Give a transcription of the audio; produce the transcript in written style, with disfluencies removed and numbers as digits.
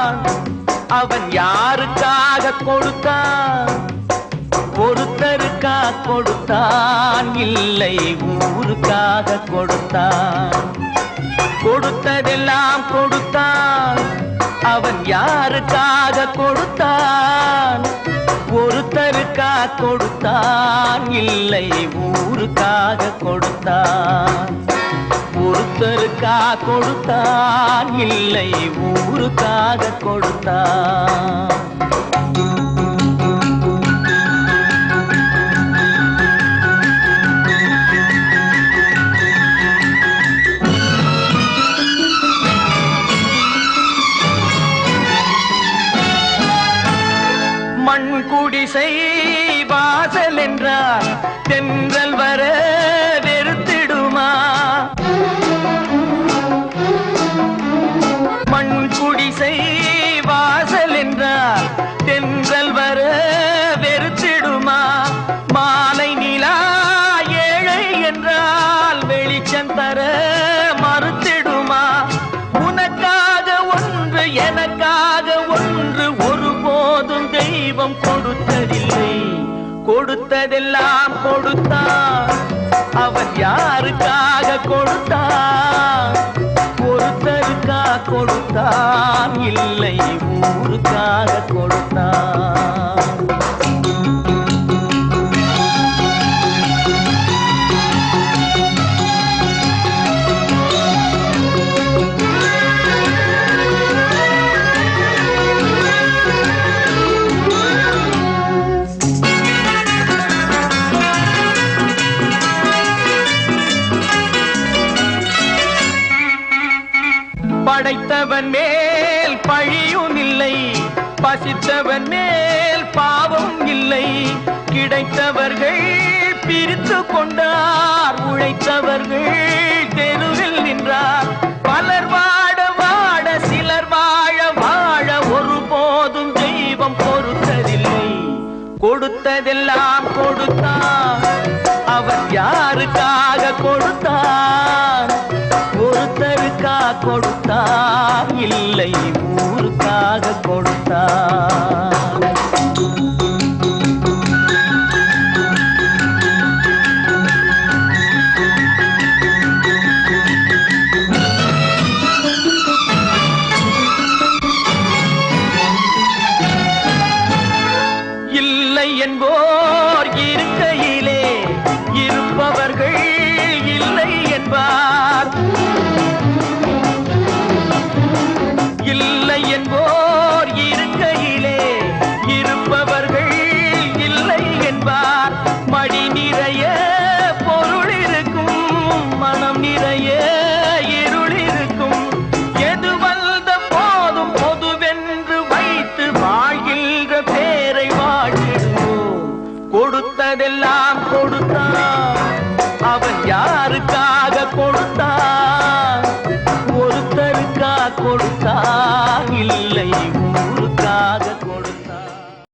கொடுத்தான் அவன் யாருக்காக கொடுத்தான் ஒருத்தருக்கா கொடுத்தான் இல்லை ஊருக்காக கொடுத்தான் கொடுத்ததெல்லாம் கொடுத்தான் அவன் யாருக்காக கொடுத்தான் ஒருத்தருக்கா கொடுத்தான் இல்லை ஊருக்காக கொடுத்தான் ஒருத்தருக்கா கொடுத்தான் இல்லை ஊருக்காக கொடுத்தான் மண் குடிசை வாசல் என்றார் தென்றல் வர வெறுத்திடுமா மண் குடிசை வாசல் என்றார் தென்றல் வர வெறுத்திடுமா மாலை நிலா ஏழை என்றால் வெளிச்சம் தர மறுத்திடுமா உனக்காக ஒன்று எனக்காக ஒன்று ஒருபோதும் தெய்வம் கொடுத்ததில்லை கொடுத்ததெல்லாம் கொடுத்தான் அவன் யாருக்காக கொடுத்தான் ஒருத்தருக்கா கொடுத்தான் இல்லை ஊருக்காக கொடுத்தான் படைத்தவன் மேல் பழியும் இல்லை பசித்தவன் மேல் பாவம் இல்லை கிடைத்தவர்கள் பிரித்து கொண்டார் உழைத்தவர்கள் தெருவில் நின்றார் பலர் வாட வாட சிலர் வாழ வாழ ஒருபோதும் தெய்வம் பொறுத்ததில்லை கொடுத்ததெல்லாம் கொடுத்தான் அவன் யாருக்காக கொடுத்தான் ஒருத்தருக்கா கொடுத்தான் இல்லை ஊருக்காக கொடுத்தான் இல்லை என்போர் இருக்கையிலே இருப்பவர்கள் இல்லை என்பார் இல்லை என்போர் இருக்கையிலே இருப்பவர்கள் இல்லை என்பார் மடி நிறைய பொருள் இருக்கும் மனம் நிறைய இருள் இருக்கும் எது வந்த போதும் பொதுவென்று வைத்து வாழ்கின்ற பேரை வாழ்கின்றோம் கொடுத்ததெல்லாம் கொடுத்தான் அவன் யாருக்காக கொடுத்தான்